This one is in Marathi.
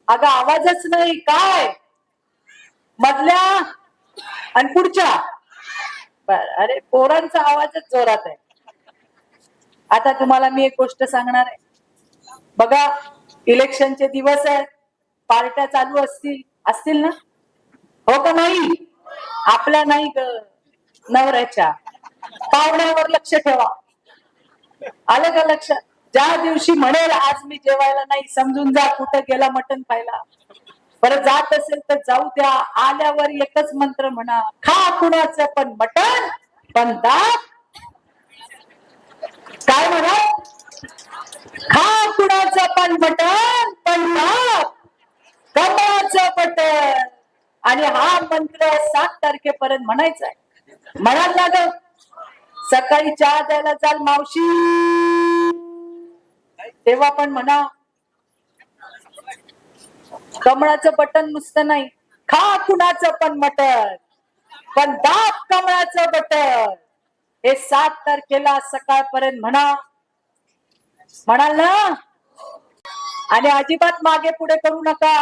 अगं आवाजच नाही काय मधल्या आणि पुढच्या बर. अरे पोरांचा आवाजच जोरात आहे. आता तुम्हाला मी एक गोष्ट सांगणार आहे बघा. इलेक्शनचे दिवस आहेत. पार्ट्या चालू असतील ना? हो का नाही? आपल्या नाही ग, नवऱ्याच्या. पाहुण्यावर लक्ष ठेवा. आलं का लक्षात? ज्या दिवशी म्हणेल आज मी जेवायला नाही, समजून जा कुठे गेला मटण खायला. बरं जात असेल तर जाऊ द्या. आल्यावर एकच मंत्र म्हणा, खा कुणाचं पण मटण पण दात. काय म्हणा? खा कुणाचं पण मटण पण दात कमळाचं बटन. आणि हा मंत्र 7 तारखेपर्यंत म्हणायचा आहे. म्हणाल ना ग? सकाळी चहा द्यायला चाल मावशी, तेव्हा पण म्हणा कमळाचं बटन नुसतं नाही, खा कुणाचं पण मटण पण दाब कमळाचं बटन. हे 7 तारखेला सकाळपर्यंत म्हणा. म्हणाल ना? आणि अजिबात मागे पुढे करू नका.